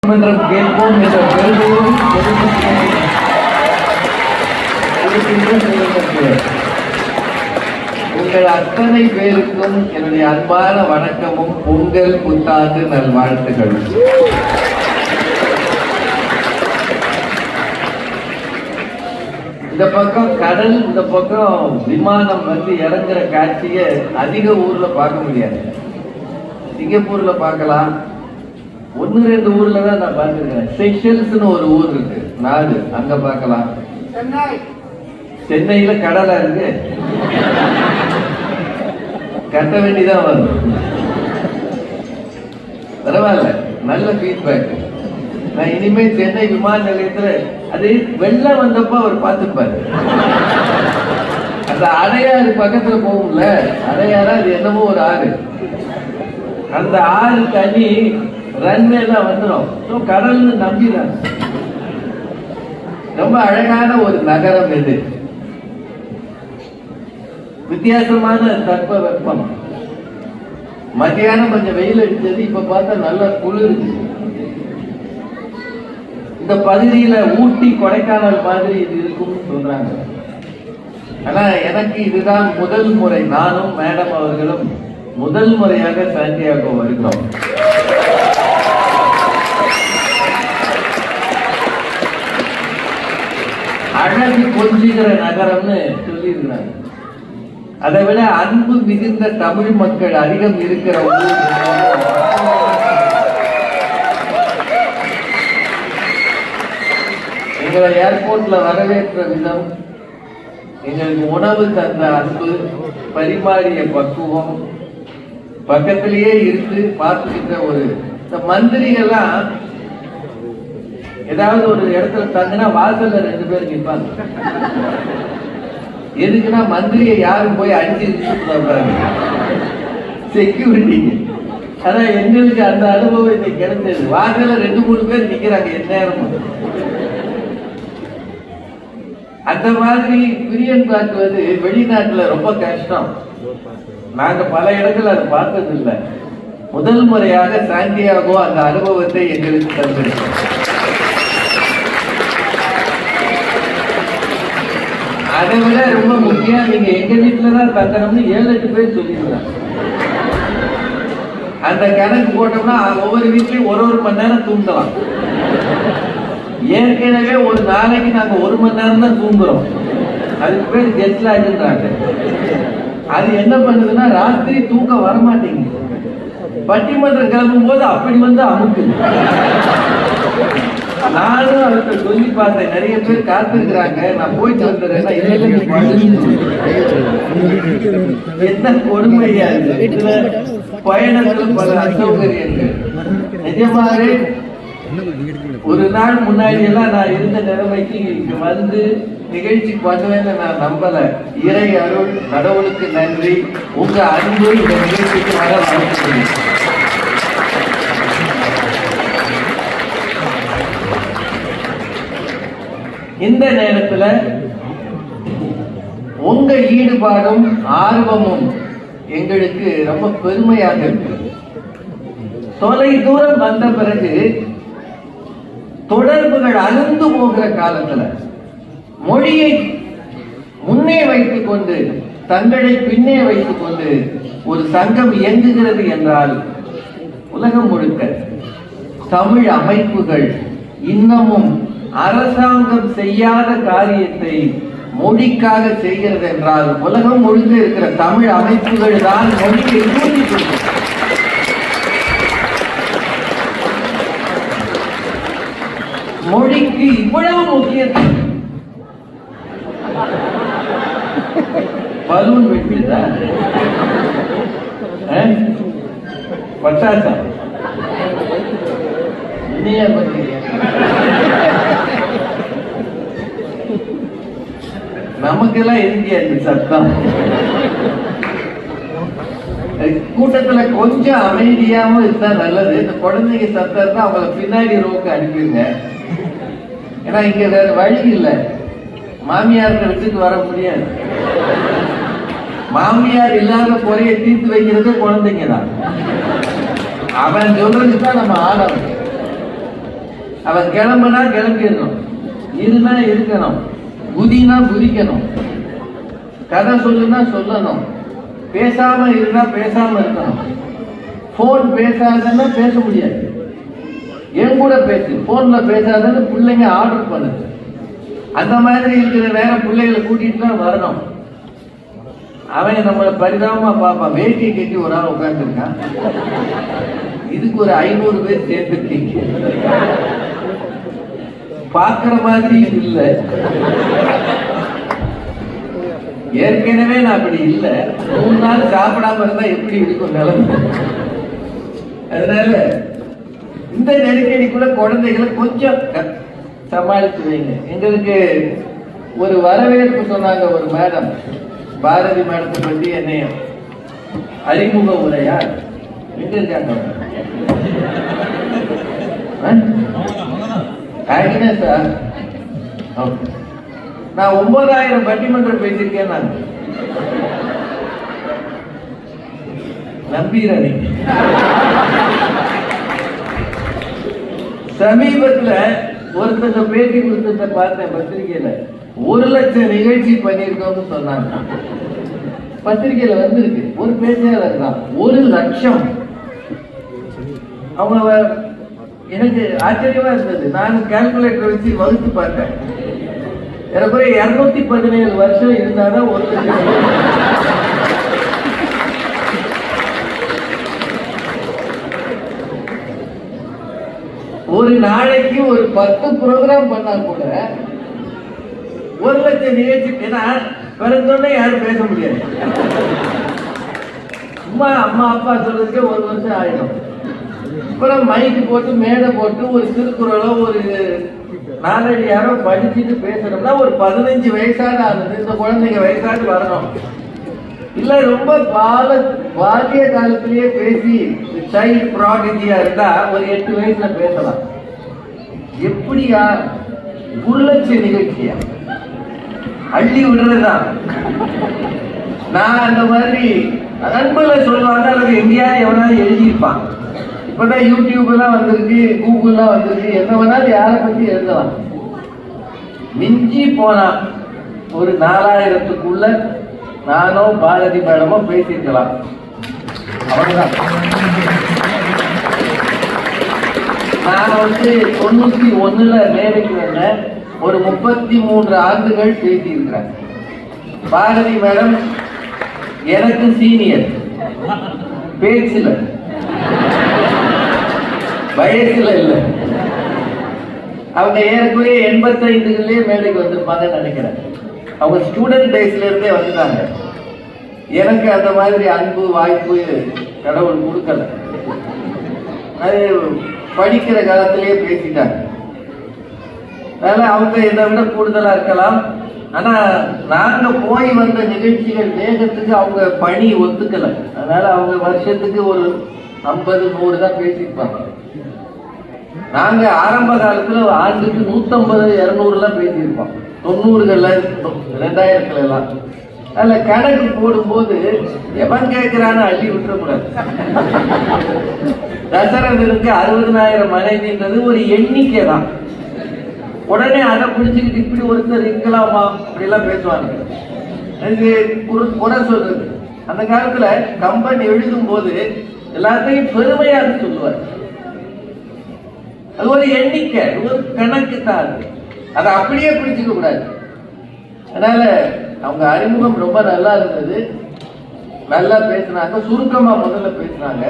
கேட்போம் என்ற பெருமையோடு உங்கள் அத்தனை பேருக்கும் என்னுடைய அன்பான வணக்கமும் பொங்கல் புத்தாண்டு நல்வாழ்த்துக்களும். இந்த பக்கம் கடல், இந்த பக்கம் விமானம் வந்து இறங்குற காட்சியை அதிக ஊர்ல பார்க்க முடியாது. சிங்கப்பூர்ல பார்க்கலாம், 1-2 ஊர்ல தான் நான் பார்த்துருக்கேன். செஷல்ஸ்னு ஒரு ஊர் இருக்கு, நாடு, அங்க பார்க்கலாம். சென்னையில கடலா இருக்கு, கட்ட வேண்டிதான் வரும். பரவாயில்ல, நல்ல ஃபீட்பேக். நான் இனிமே சென்னை விமான நிலையத்துல அது வெள்ளம் வந்தப்ப அவர் பார்த்துப்பாரு. அந்த அடையாறு பக்கத்துல போகும்ல, அடையாறு அது என்னமோ ஒரு ஆறு, அந்த ஆறு தண்ணி ரன்வேலாம் வந்துடும். கடல்னு நம்பிதான். ரொம்ப அழகான ஒரு நகரம் இது. வித்தியாசமான தட்ப வெப்பம். மத்தியானம் கொஞ்சம் வெயில் அடிச்சது, இப்ப பார்த்தா நல்லா குளிருது. இந்த பகுதியில ஊட்டி கொடைக்கானல் மாதிரி இது இருக்கும்னு சொல்றாங்க. ஆனா எனக்கு இதுதான் முதல் முறை. நானும் மேடம் அவர்களும் முதல் முறையாக சாண்டியாகோ வருகிறோம். அழகு கொஞ்சுகிற நகரம்னு சொல்லியிருந்தாங்க. அதை விட அன்பு மிகுந்த தமிழ் மக்கள் அதிகம் இருக்கிற ஊர். எங்களை ஏர்போர்ட்ல வரவேற்ற விதம், எங்களுக்கு உணவு தந்த அன்பு, பரிமாறிய பக்குவம், பக்கத்திலேயே இருந்து பார்த்துக்கிட்ட ஒரு இந்த மந்திரிகள்லாம் ஏதாவது ஒரு இடத்துல தங்கினா வாசல்ல 2 பேர் நிற்பாங்க. எதுக்குன்னா மந்திரியை யாரும் போய் அடிச்சு செக்யூரிட்டி. ஆனா எங்களுக்கு அந்த அனுபவம் இன்னைக்கு கிடைச்சது. வாசல்ல 2-3 பேர் நிக்கிறாங்க எந்நேரமும். அந்த மாதிரி பிரியன் காட்டுவது வெளிநாட்டுல ரொம்ப கஷ்டம். நாங்க பல இடத்துல அதை பார்த்தது இல்லை. முதல் முறையாக சாண்டியாகோ அந்த அனுபவத்தை எங்களுக்கு தந்திருக்கோம். அதை விட ரொம்ப முக்கியம், நீங்க எங்க வீட்டுலதான் தங்கணும்னு 7-8 பேர் சொல்லிடுறாங்க. அந்த கணக்கு போட்டோம்னா ஒவ்வொரு வீட்லயும் 1 மணி நேரம் தூங்கலாம். ஏற்கனவே ஒரு நாளைக்கு நாங்க 1 மணி நேரம் தான் தூங்குறோம். அதுக்கு பேர் ஜெட் லாக்ன்றாங்க. அது என்ன பண்ணுதுன்னா ராத்திரி தூக்கம் வரமாட்டேங்குது. பட்டிமன்றம் கிளம்பும் போது அப்படி வந்து அமுக்குது. நானும் அவர்கிட்ட சொல்லி பார்த்தேன், நிறைய பேர் காத்திருக்கிறாங்க, நான் போயிட்டு வந்துடுறேன். என்ன கொடுமையா இருக்கு பயணத்துல, பல அசௌகரியங்கள். நிஜமாவே ஒரு நாள் முன்னாடி எல்லாம் நான் இருந்த நிலைமைக்கு இங்க வந்து நிகழ்ச்சி பண்ணுவேன்னு நான் நம்பல. இறை அருள், கடவுளுக்கு நன்றி. உங்க அன்பு இந்த நிகழ்ச்சிக்கு வர வாழ்த்துக்கிறேன். இந்த நேரத்துல உங்க ஈடுபாடும் ஆர்வமும் எங்களுக்கு ரொம்ப பெருமையாக இருக்கு. தொலை தூரம் வந்த பிறகு தொடர்புகள் அழுந்து போகிற காலத்துல மொழியை முன்னே வைத்துக் கொண்டு தங்களை பின்னே வைத்துக் கொண்டு ஒரு சங்கம் இயங்குகிறது என்றால் உலகம் முழுக்க தமிழ் அமைப்புகள் இன்னமும் அரசாங்கம் செய்யாத காரியத்தை மொழிக்காக செய்கிறது என்றால் உலகம் முழுக்க இருக்கிற தமிழ் அமைப்புகள் தான் மொழியை தூண்டி கொள்ளும். மொழிக்கு இவ்வளவு முக்கியத்துவம். பலூன் வெட்டிதா பட்டாசா நமக்கெல்லாம் எதுக்கியா இந்த சத்தம்? கூட்டத்துல கொஞ்சம் அமைதியாவும் இருந்தா நல்லது. இந்த குழந்தைங்க சத்தம் இருந்தா அவங்களை பின்னாடி ரோக்கு அனுப்பிடுங்க. ஏன்னா இங்க வேற வழி இல்லை. மாமியார்கிட்ட விட்டுட்டு வர முடியாது. மாமியார் இல்லாத குறைய தீர்த்து வைக்கிறது குழந்தைங்க தான். அவன் சொல்றதுக்கு தான் நம்ம ஆடணும். அவன் கிளம்புனா கிளம்பிடணும், இருந்தா இருக்கணும், குதினா குதிக்கணும், கதை சொல்லுனா சொல்லணும், பேசாம இருந்தா பேசாம இருக்கணும். போன் பேசாதன்னா பேச முடியாது, என் கூட பேசு, போன்ல பேசாதன்னு பிள்ளைங்க ஆர்டர் பண்ணுது. அந்த மாதிரி இருக்கிற நேரம் பிள்ளைகளை கூட்டிட்டு தான் வரணும். அவன் நம்மளை பரிதாபமா பார்ப்பான். வேட்டியை கட்டி ஒரு ஆள் உட்கார்ந்துருக்கான், இதுக்கு ஒரு 500 பேர் சேர்ந்துருக்கீங்க, பார்க்கிற மாதிரி இது இல்லை. ஏற்கனவே நான் அப்படி இல்லை, 3 நாள் சாப்பிடாம இருந்தா எப்படி இருக்கும் நிலைமை. அதனால இந்த நெருக்கடிக்குள்ள குழந்தைகளை கொஞ்சம் சமாளித்து வைங்க. எங்களுக்கு ஒரு வரவேற்பு சொன்னாங்க ஒரு மேடம், பாரதி மேடத்தை பற்றி என்னையும் அறிமுக உரையா எங்க இருக்காங்க சார். நான் 9000 பட்டிமன்றம் பேசியிருக்கேன். நான் நம்புகிறேன். நீங்க சமீபத்துல ஒருத்தங்க பேட்டி கொடுத்தத பார்த்தேன் பத்திரிகையில, 1 லட்சம் நிகழ்ச்சி பண்ணியிருக்கோம்னு சொன்னாங்க. பத்திரிகையில வந்திருக்கு, ஒரு பேச்சாளர் தான் 1 லட்சம். அவங்க எனக்கு ஆச்சரியமா இருந்தது. நான் கால்குலேட்டர் வச்சு வகுத்து பார்த்தேன். எனக்கு 217 வருஷம் இருந்தாதான் 1 லட்சம். ஒரு நாளைக்கு ஒரு 10 ப்ரோக்ராம் பண்ணா கூட 1 லட்சம் நிகழ்ச்சி. ஏன்னா பிறந்தோடனே யாரும் பேச முடியாது. சும்மா அம்மா அப்பா சொல்றதுக்கே 1 வருஷம் ஆயிடும். அப்புறம் மைக்கு போட்டு மேடை போட்டு ஒரு திருக்குறளோ ஒரு 4 அடியாரோ படிச்சுட்டு பேசணும்னா ஒரு 15 வயசாக ஆகுது. இந்த குழந்தைங்க வயசாக வரணும். இல்ல ரொம்ப பாலிய காலத்திலேயே பேசி சைல்டு ப்ராடிஜியா இருந்தா ஒரு 8 வயசுல பேசலாம். எப்படியா 1 லட்சம் நிகழ்ச்சியா அள்ளி விடுறதுதான். நான் அந்த மாதிரி நண்பர்ல சொல்லுவாங்க, அல்லது எங்கேயாவது எவனாவது எழுதியிருப்பான். இப்பதான் யூடியூப் எல்லாம் வந்திருக்கு, கூகுள்லாம் வந்திருக்கு, என்ன வேணாலும் யாரை பத்தி எழுதலாம். மிஞ்சி போனா ஒரு 4000த்துக்குள்ள நானோ பாரதி மேடமோ பேசியிருக்கலாம். அவ்வளவுதான். நான் 91 மேடைக்கு வந்தேன். ஒரு 33 ஆண்டுகள் பேசியிருக்கிறேன். பாரதி மேடம் எனக்கு சீனியர், பேச்சுல வயசுல இல்லை. அவங்க ஏறக்குறைய 85லேயே மேடைக்கு வந்திருப்பாங்கன்னு நினைக்கிறேன். அவங்க ஸ்டூடெண்ட் டேஸ்ல இருந்தே வந்துட்டாங்க. எனக்கு அந்த மாதிரி அன்பு வாய்ப்பு கடவுள் கொடுக்கல. அது படிக்கிற காலத்திலேயே பேசிட்டாங்க. அதனால அவங்க இதை விட கூடுதலா இருக்கலாம். ஆனா நாங்க போய் வந்த நிகழ்ச்சிகள் வேகத்துக்கு அவங்க பணி ஒத்துக்கல. அதனால அவங்க வருஷத்துக்கு ஒரு 50-100 தான் பேசியிருப்பாங்க. நாங்க ஆரம்ப காலத்துல ஆண்டுக்கு 150-200 பேசியிருப்போம். 90களில் 2000 எல்லாம். அதுல கணக்கு போடும்போது எவன் கேட்கிறான்னு அள்ளி விட்டுறக்கூடாது. தசரதனுக்கு 60,000 மனைவின்றது ஒரு எண்ணிக்கை தான். உடனே அதை பிடிச்சுக்கிட்டு இப்படி ஒருத்தர் இருக்கலாமா அப்படிலாம் பேசுவாங்க. எனக்கு குறை சொல்றது. அந்த காலத்துல கம்பன் எழுதும் போது எல்லாத்தையும் பெருமையாக சொல்லுவார். அது ஒரு எண்ணிக்கை, ஒரு கணக்கு தான். அதை அப்படியே பிடிச்சுக்க கூடாது. அதனால அவங்க அறிமுகம் ரொம்ப நல்லா இருந்தது. நல்லா பேசினாங்க. சுருக்கமா முதல்ல பேசினாங்க.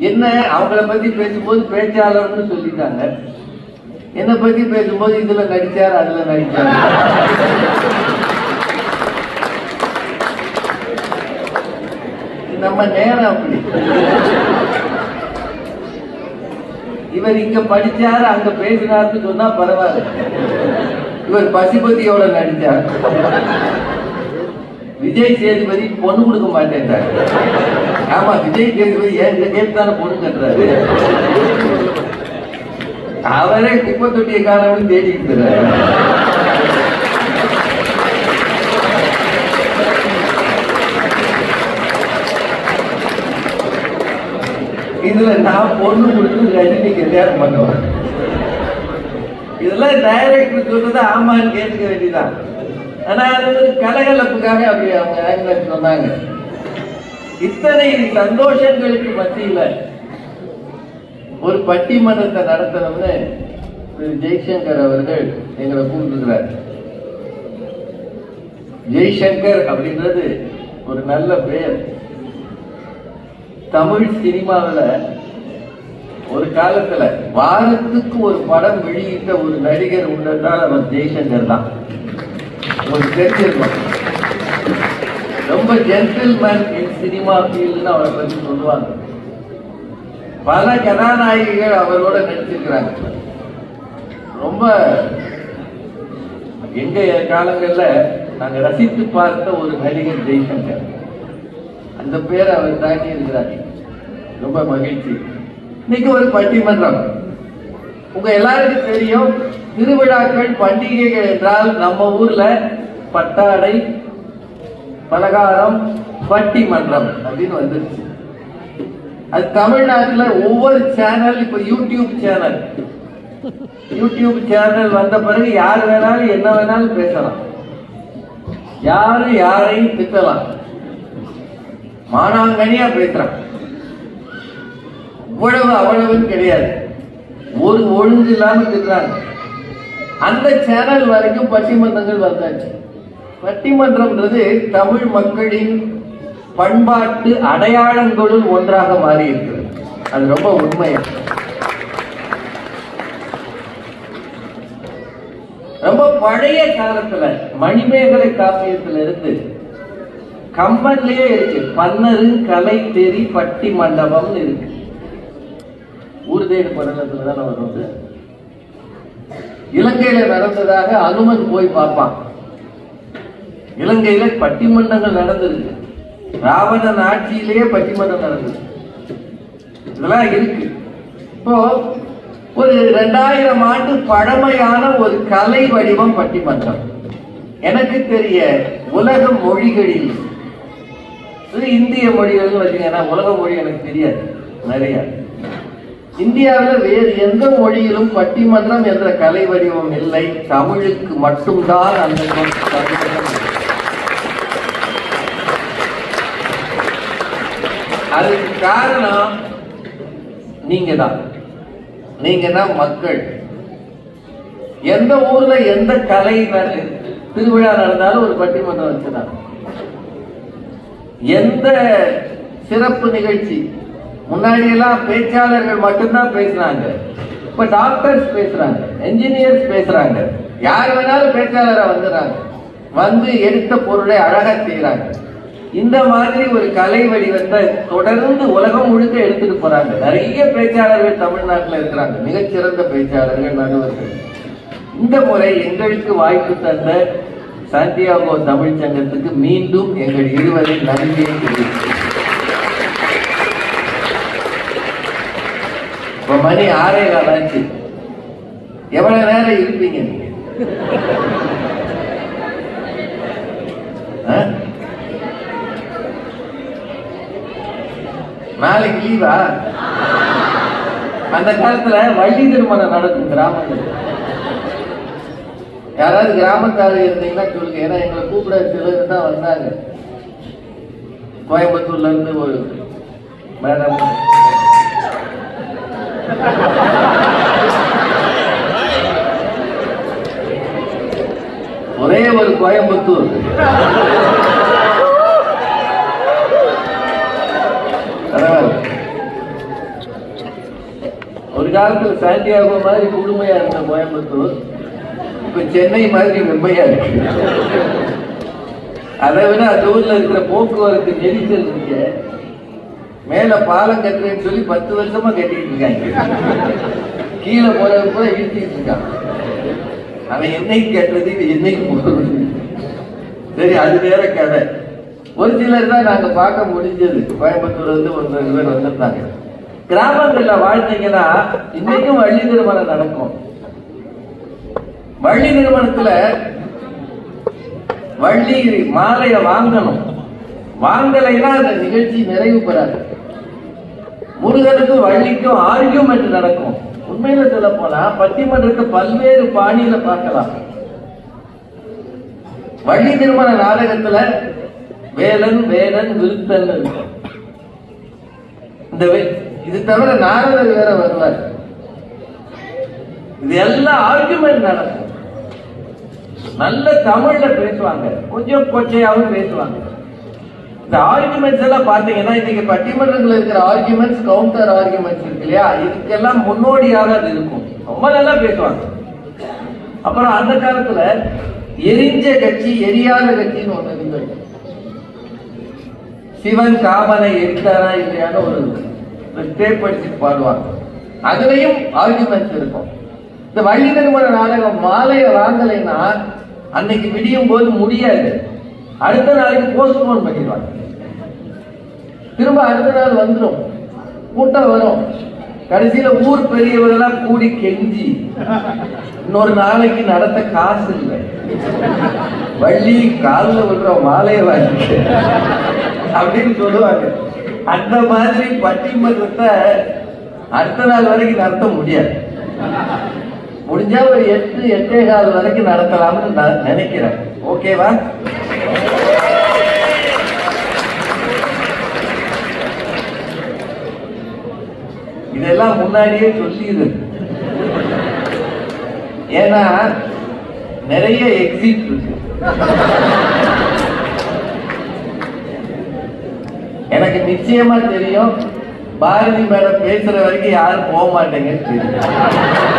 என்ன அவங்கள பத்தி பேசும்போது பேச்சாளர்னு சொல்லிட்டாங்க. என்னை பத்தி பேசும்போது இதுல நடிச்சார் அதுல நடிச்சார். நம்ம நேரம் அப்படி. இவர் இங்க படிச்சாரு அங்க பேசினார்னு சொன்னா பரவாயில்ல. இவர் பசுபதியோட நடிச்சார். விஜய் சேதுபதி பொண்ணு கொடுக்க மாட்டேன்றாரு. ஆமா, விஜய் சேதுபதி ஏன் கேட்டான பொண்ணு கட்டுறாரு. அவரே குப்பை தொட்டிய காரணம் தேடிட்டு இருக்கிறாரு. இதுல நான் பொண்ணு கொடுத்து ரஜினி கல்யாணம் பண்ணுவேன். இதெல்லாம் டைரக்டர் சொல்றது ஆமான்னு கேட்டுக்க வேண்டியதான். ஆனா அது கலகலப்புக்காக அப்படி அவங்க ஆக்டர் சொன்னாங்க. இத்தனை சந்தோஷங்களுக்கு மத்தியில ஒரு பட்டிமன்றத்தை நடத்தணும்னு ஜெய்சங்கர் அவர்கள் எங்களை கூப்பிட்டுக்கிறார். ஜெய்சங்கர் அப்படின்றது ஒரு நல்ல பெயர். தமிழ் சினிமாவில் ஒரு காலத்துல வாரத்துக்கு ஒரு படம் வெளியிட்ட ஒரு நடிகர் உண்டால் அவர் ஜெய்சங்கர் தான். உங்களுக்கு தெரிஞ்சிருக்கும். ரொம்ப ஜென்டில்மேன் இன் சினிமா ஃபீல்டுன்னு அவரை பற்றி சொல்லுவாங்க. பல கதாநாயகிகள் அவரோட நடிச்சிருக்கிறாங்க. ரொம்ப எங்க காலங்கள்ல நாங்க ரசித்து பார்த்த ஒரு நடிகர் ஜெய்சங்கர். அந்த பேரை அவர் தாண்டி இருக்கிறார். ரொம்ப மகிழ்ச்சி. இன்னைக்கு ஒரு பட்டிமன்றம். உங்க எல்லாருக்கும் தெரியும், திருவிழாக்கள் பண்டிகைகள் என்றால் நம்ம ஊர்ல பட்டாடை, பலகாரம், பட்டிமன்றம் அப்படின்னு வந்துருச்சு. அது தமிழ்நாட்டில் ஒவ்வொரு சேனல், இப்ப யூடியூப் சேனல் வந்த பிறகு யார் வேணாலும் என்ன வேணாலும் பேசலாம், யாரு யாரையும் திட்டலாம், மானாங்கனியா பேசுறான். இவ்வளவு அவ்வளவுன்னு கிடையாது, ஒரு ஒழுங்கு இல்லாம திட்டுறாங்க. அந்த சேனல் வரைக்கும் பட்டிமன்றங்கள் வந்தாச்சு. பட்டிமன்றம்ன்றது தமிழ் மக்களின் பண்பாட்டு அடையாளங்களுள் ஒன்றாக மாறி இருக்கிறது. அது ரொம்ப உண்மையா. ரொம்ப பழைய காலத்துல மணிமேகலை காப்பியத்துல இருந்து கம்பன்லயே இருக்கு, பன்னரு கலை தெரி பட்டி மண்டபம்னு இருக்கு. ஊர்தேடு படலத்துலதான வருது. இலங்கையில நடந்ததாக அனுமன் போய் பார்ப்பான். இலங்கையில பட்டிமன்றங்கள் நடந்திருக்கு. ராவணன் ஆட்சியிலேயே பட்டிமன்றம் நடந்தது. இதெல்லாம் இருக்கு. இப்போ ஒரு 2000 ஆண்டு பழமையான ஒரு கலை வடிவம் பட்டிமன்றம். எனக்கு தெரிய உலக மொழிகளில், இந்திய மொழிகள் வச்சுங்கன்னா உலக மொழி எனக்கு தெரியாது நிறைய. இந்தியாவில் வேறு எந்த மொழியிலும் பட்டிமன்றம் என்ற கலை வடிவம் இல்லை. தமிழுக்கு மட்டும்தான் அந்த அதுக்கு காரணம் நீங்க தான் மக்கள். எந்த ஊர்ல எந்த கலை திருவிழா நடந்தாலும் ஒரு பட்டிமன்றம் வச்சுதான். எந்த சிறப்பு நிகழ்ச்சி, முன்னாடி எல்லாம் பேச்சாளர்கள் மட்டும்தான் பேசுறாங்க. இப்ப டாக்டர்ஸ் பேசுறாங்க, என்ஜினியர்ஸ் பேசுறாங்க, யார் வேணாலும் பேச்சாளரா வந்துடுறாங்க. வந்து எடுத்த பொருளை அழகா செய்யறாங்க. இந்த மாதிரி ஒரு கலை வடிவத்தை தொடர்ந்து உலகம் முழுக்க எடுத்துட்டு போறாங்க. நிறைய பேச்சாளர்கள் தமிழ்நாட்டில் இருக்கிறாங்க, மிகச்சிறந்த பேச்சாளர்கள், நடுவர்கள். இந்த முறை எங்களுக்கு வாய்ப்பு தந்த சாண்டியாகோ தமிழ் சங்கத்துக்கு மீண்டும் எங்கள் இருவரின் நன்றியை தெரிவிக்கிறேன். இப்ப மணி 6:15 ஆச்சு. எவ்வளவு நேரம் இருப்பீங்க நீங்க? நாளைக்கு லீவா? அந்த காலத்துல வள்ளி திருமணம் நடக்கும் கிராமத்துல. யாராவது கிராமத்தாரு இருந்தீங்கன்னா சொல்லுங்க. ஏன்னா எங்களை கூப்பிட சிலர் தான் வந்தாங்க. கோயம்புத்தூர்ல இருந்து ஒரு மேடம், ஒரே ஒரு கோயம்புத்தூர். ஒரு காலத்துல சாண்டியாகோ மாதிரி குழுமையா இருந்த கோயம்புத்தூர் இப்ப சென்னை மாதிரி வெம்மையா இருக்கு. அதை விட அந்த ஊர்ல இருக்கிற போக்குவரத்து நெரிசல் இருக்கு. மேல பாலம் கட்டுறேன்னு சொல்லி 10 வருஷமா கட்டிட்டு இருக்காங்க. கீழே போறது கூட இழுத்திட்டு இருக்காங்க. அவன் என்னைக்கு கட்டுறது, இது என்னைக்கு போறது? சரி, அது வேற கதை. ஒரு சிலர் தான் நாங்க பார்க்க முடிஞ்சது. கோயம்புத்தூர் வந்து 1-2 பேர் வந்திருந்தாங்க. கிராமங்கள்ல வாழ்ந்தீங்கன்னா இன்னைக்கும் வள்ளி திருமணம் நடக்கும். வள்ளி திருமணத்துல வள்ளி மாலைய வாங்கணும். வாங்கலைன்னா அந்த நிகழ்ச்சி நிறைவு பெறாது. முருகனுக்கும் வள்ளிக்கும் ஆர்கியூமெண்ட் நடக்கும். உண்மையில சொல்ல போனா பட்டிமன்றத்தை பல்வேறு பாணியில பார்க்கலாம். வள்ளி திருமண நாடகத்துல வேலன் வேலன் விருத்தன் இருக்கும். இந்த இது தவிர நாரதர் வேற வருவார். இது எல்லாம் ஆர்குமெண்ட் நடக்கும். நல்ல தமிழ்ல பேசுவாங்க, கொஞ்சம் கொச்சையாவும் பேசுவாங்க. இந்த ஆர்குமெண்ட்ஸ் எல்லாம் பாத்தீங்கன்னா இன்னைக்கு பட்டிமன்றத்தில் இருக்கிற ஆர்குமெண்ட்ஸ், கவுண்டர் ஆர்குமெண்ட்ஸ் இருக்கு இல்லையா, இதுக்கெல்லாம் முன்னோடியாக அது இருக்கும். ரொம்ப நல்லா பேசுவாங்க. அப்புறம் அந்த காலத்துல எரிஞ்ச கட்சி எரியாத கட்சின்னு ஒண்ணு இருந்தது. சிவன் காமனை எரித்தாரா இல்லையான்னு ஒரு டேப் படிச்சுட்டு பாடுவாங்க. அதுலயும் ஆர்குமெண்ட்ஸ் இருக்கும். இந்த வள்ளி திருமண நாடகம் மாலையை வாங்கலைன்னா அன்னைக்கு விடியும் போது முடியாது, அடுத்த நாளைக்கு போஸ்ட்போன் பண்ணிடுவாங்க. திரும்ப அடுத்த நாள் வந்துடும், கூட்டம் வரும். கடைசியில ஊர் பெரியவர்களா கூடி கெஞ்சி இன்னொரு நாளைக்கு நடத்த காசு இல்லை, வள்ளி காலில் விடுற மாலையை வாங்கி அப்படின்னு சொல்லுவாங்க. அந்த மாதிரி பட்டிமன்றத்தை அடுத்த நாள் வரைக்கும் நடத்த முடியாது. முடிஞ்சா ஒரு 8-8:15 வரைக்கும் நடத்தலாம்னு நான் நினைக்கிறேன். ஓகேவா? இதெல்லாம் முன்னாடியே சொல்லிடு. ஏன்னா நிறைய எக்ஸிட் இருக்கு. எனக்கு நிச்சயமா தெரியும், பாரதி மேடம் பேசுற வரைக்கும் யாரும் போக மாட்டேங்கன்னு தெரியும்.